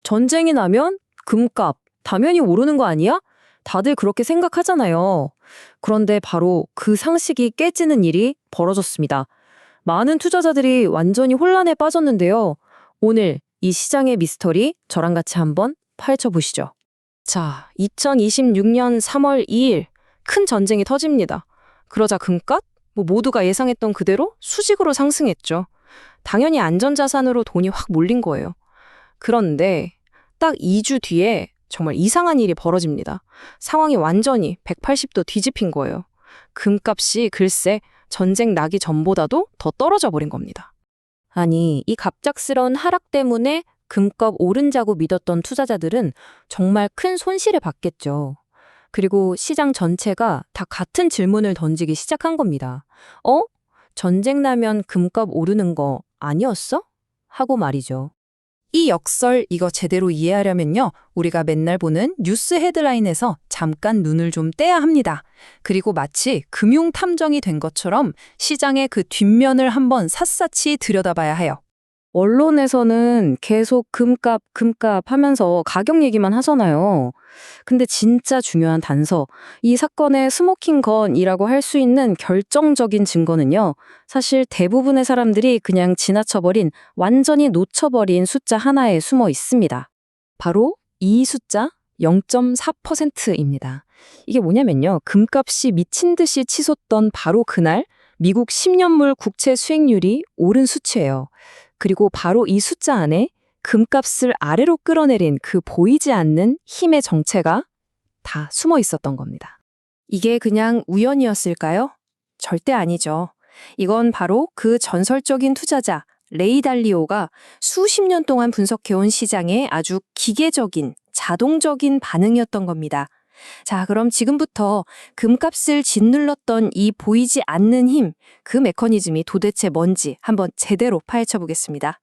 전쟁이 나면 금값 당연히 오르는 거 아니야? 다들 그렇게 생각하잖아요. 그런데 바로 그 상식이 깨지는 일이 벌어졌습니다. 많은 투자자들이 완전히 혼란에 빠졌는데요. 오늘 이 시장의 미스터리 저랑 같이 한번 파헤쳐보시죠. 자, 2026년 3월 2일 큰 전쟁이 터집니다. 그러자 금값? 모두가 예상했던 그대로 수직으로 상승했죠. 당연히 안전자산으로 돈이 확 몰린 거예요. 그런데 딱 2주 뒤에 정말 이상한 일이 벌어집니다. 상황이 완전히 180도 뒤집힌 거예요. 금값이 글쎄 전쟁 나기 전보다도 더 떨어져 버린 겁니다. 아니, 이 갑작스러운 하락 때문에 금값 오른다고 믿었던 투자자들은 정말 큰 손실을 봤겠죠. 그리고 시장 전체가 다 같은 질문을 던지기 시작한 겁니다. 전쟁 나면 금값 오르는 거 아니었어? 하고 말이죠. 이 역설 이거 제대로 이해하려면요. 우리가 맨날 보는 뉴스 헤드라인에서 잠깐 눈을 좀 떼야 합니다. 그리고 마치 금융 탐정이 된 것처럼 시장의 그 뒷면을 한번 샅샅이 들여다봐야 해요. 언론에서는 계속 금값 하면서 가격 얘기만 하잖아요. 근데 진짜 중요한 단서, 이 사건의 스모킹 건이라고 할 수 있는 결정적인 증거는요. 사실 대부분의 사람들이 그냥 지나쳐버린, 완전히 놓쳐버린 숫자 하나에 숨어 있습니다. 바로 이 숫자 0.4%입니다. 이게 뭐냐면요. 금값이 미친 듯이 치솟던 바로 그날 미국 10년물 국채 수익률이 오른 수치예요. 그리고 바로 이 숫자 안에 금값을 아래로 끌어내린 그 보이지 않는 힘의 정체가 다 숨어 있었던 겁니다. 이게 그냥 우연이었을까요? 절대 아니죠. 이건 바로 그 전설적인 투자자 레이 달리오가 수십 년 동안 분석해온 시장의 아주 기계적인, 자동적인 반응이었던 겁니다. 자, 그럼 지금부터 금값을 짓눌렀던 이 보이지 않는 힘, 그 메커니즘이 도대체 뭔지 한번 제대로 파헤쳐 보겠습니다.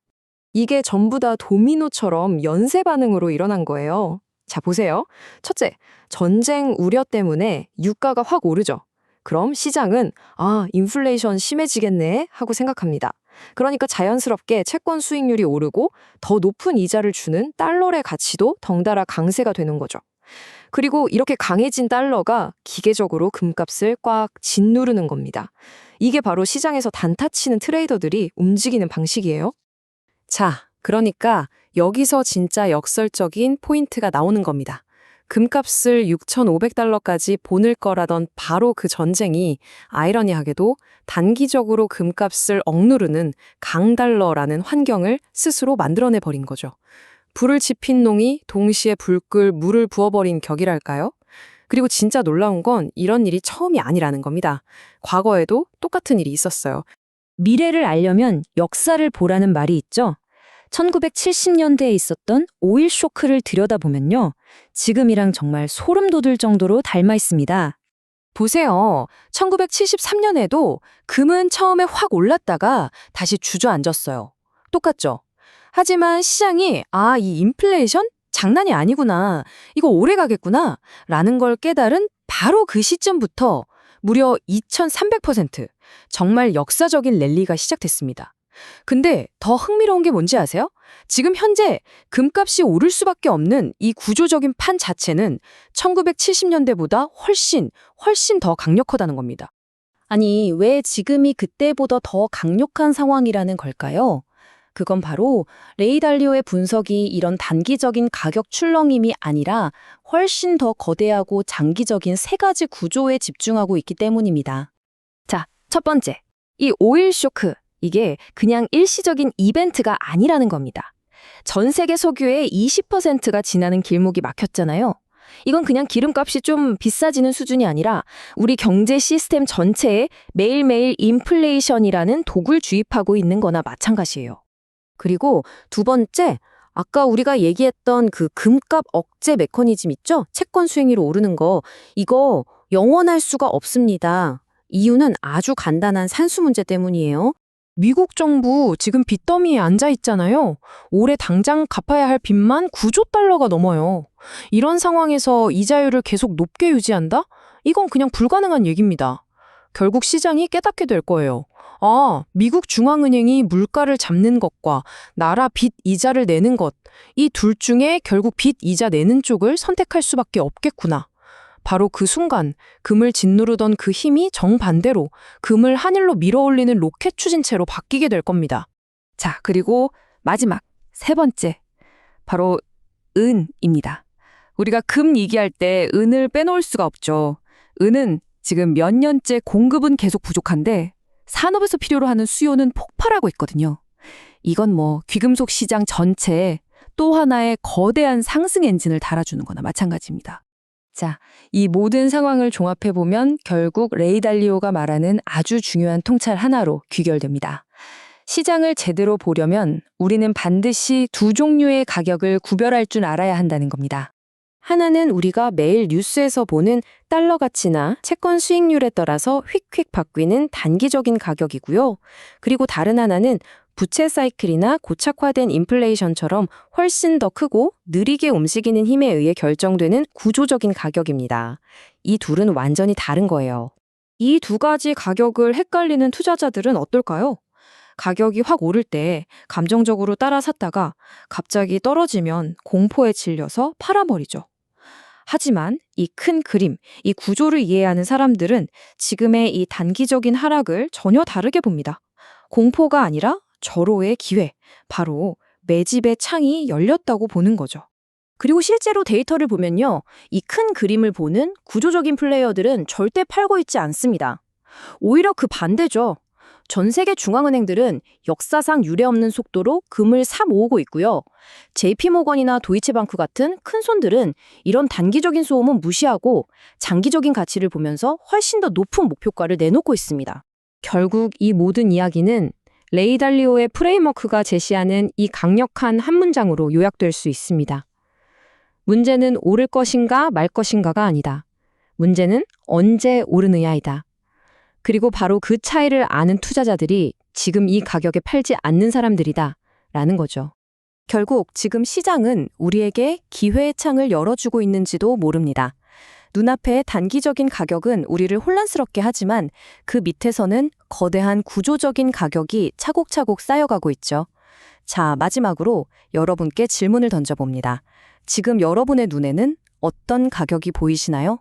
이게 전부 다 도미노처럼 연쇄 반응으로 일어난 거예요. 자, 보세요. 첫째, 전쟁 우려 때문에 유가가 확 오르죠. 그럼 시장은 인플레이션 심해지겠네 하고 생각합니다. 그러니까 자연스럽게 채권 수익률이 오르고 더 높은 이자를 주는 달러의 가치도 덩달아 강세가 되는 거죠. 그리고 이렇게 강해진 달러가 기계적으로 금값을 꽉 짓누르는 겁니다. 이게 바로 시장에서 단타 치는 트레이더들이 움직이는 방식이에요. 자, 그러니까 여기서 진짜 역설적인 포인트가 나오는 겁니다. 금값을 6,500달러까지 보낼 거라던 바로 그 전쟁이 아이러니하게도 단기적으로 금값을 억누르는 강달러라는 환경을 스스로 만들어내버린 거죠. 불을 지핀 농이 동시에 불 끌 물을 부어버린 격이랄까요? 그리고 진짜 놀라운 건 이런 일이 처음이 아니라는 겁니다. 과거에도 똑같은 일이 있었어요. 미래를 알려면 역사를 보라는 말이 있죠. 1970년대에 있었던 오일 쇼크를 들여다보면요. 지금이랑 정말 소름 돋을 정도로 닮아 있습니다. 보세요. 1973년에도 금은 처음에 확 올랐다가 다시 주저앉았어요. 똑같죠? 하지만 시장이 이 인플레이션? 장난이 아니구나. 이거 오래 가겠구나. 라는 걸 깨달은 바로 그 시점부터 무려 2300% 정말 역사적인 랠리가 시작됐습니다. 근데 더 흥미로운 게 뭔지 아세요? 지금 현재 금값이 오를 수밖에 없는 이 구조적인 판 자체는 1970년대보다 훨씬 더 강력하다는 겁니다. 아니, 왜 지금이 그때보다 더 강력한 상황이라는 걸까요? 그건 바로 레이 달리오의 분석이 이런 단기적인 가격 출렁임이 아니라 훨씬 더 거대하고 장기적인 세 가지 구조에 집중하고 있기 때문입니다. 자, 첫 번째, 이 오일 쇼크, 이게 그냥 일시적인 이벤트가 아니라는 겁니다. 전 세계 석유의 20%가 지나는 길목이 막혔잖아요. 이건 그냥 기름값이 좀 비싸지는 수준이 아니라 우리 경제 시스템 전체에 매일매일 인플레이션이라는 독을 주입하고 있는 거나 마찬가지예요. 그리고 두 번째, 아까 우리가 얘기했던 그 금값 억제 메커니즘 있죠? 채권 수익률이 오르는 거, 이거 영원할 수가 없습니다. 이유는 아주 간단한 산수 문제 때문이에요. 미국 정부 지금 빚더미에 앉아 있잖아요. 올해 당장 갚아야 할 빚만 9조 달러가 넘어요. 이런 상황에서 이자율을 계속 높게 유지한다? 이건 그냥 불가능한 얘기입니다. 결국 시장이 깨닫게 될 거예요. 아, 미국 중앙은행이 물가를 잡는 것과 나라 빚 이자를 내는 것, 이 둘 중에 결국 빚 이자 내는 쪽을 선택할 수밖에 없겠구나. 바로 그 순간 금을 짓누르던 그 힘이 정반대로 금을 하늘로 밀어올리는 로켓 추진체로 바뀌게 될 겁니다. 자, 그리고 마지막 세 번째, 바로 은입니다. 우리가 금 얘기할 때 은을 빼놓을 수가 없죠. 은은 지금 몇 년째 공급은 계속 부족한데 산업에서 필요로 하는 수요는 폭발하고 있거든요. 이건 뭐 귀금속 시장 전체에 또 하나의 거대한 상승 엔진을 달아주는 거나 마찬가지입니다. 자, 이 모든 상황을 종합해보면 결국 레이 달리오가 말하는 아주 중요한 통찰 하나로 귀결됩니다. 시장을 제대로 보려면 우리는 반드시 두 종류의 가격을 구별할 줄 알아야 한다는 겁니다. 하나는 우리가 매일 뉴스에서 보는 달러 가치나 채권 수익률에 따라서 휙휙 바뀌는 단기적인 가격이고요. 그리고 다른 하나는 부채 사이클이나 고착화된 인플레이션처럼 훨씬 더 크고 느리게 움직이는 힘에 의해 결정되는 구조적인 가격입니다. 이 둘은 완전히 다른 거예요. 이 두 가지 가격을 헷갈리는 투자자들은 어떨까요? 가격이 확 오를 때 감정적으로 따라 샀다가 갑자기 떨어지면 공포에 질려서 팔아버리죠. 하지만 이 큰 그림, 이 구조를 이해하는 사람들은 지금의 이 단기적인 하락을 전혀 다르게 봅니다. 공포가 아니라 절호의 기회, 바로 매집의 창이 열렸다고 보는 거죠. 그리고 실제로 데이터를 보면요, 이 큰 그림을 보는 구조적인 플레이어들은 절대 팔고 있지 않습니다. 오히려 그 반대죠. 전 세계 중앙은행들은 역사상 유례없는 속도로 금을 사 모으고 있고요. JP모건이나 도이체방크 같은 큰 손들은 이런 단기적인 소음은 무시하고 장기적인 가치를 보면서 훨씬 더 높은 목표가를 내놓고 있습니다. 결국 이 모든 이야기는 레이 달리오의 프레임워크가 제시하는 이 강력한 한 문장으로 요약될 수 있습니다. 문제는 오를 것인가 말 것인가가 아니다. 문제는 언제 오르느냐이다. 그리고 바로 그 차이를 아는 투자자들이 지금 이 가격에 팔지 않는 사람들이다 라는 거죠. 결국 지금 시장은 우리에게 기회의 창을 열어주고 있는지도 모릅니다. 눈앞의 단기적인 가격은 우리를 혼란스럽게 하지만 그 밑에서는 거대한 구조적인 가격이 차곡차곡 쌓여가고 있죠. 자, 마지막으로 여러분께 질문을 던져봅니다. 지금 여러분의 눈에는 어떤 가격이 보이시나요?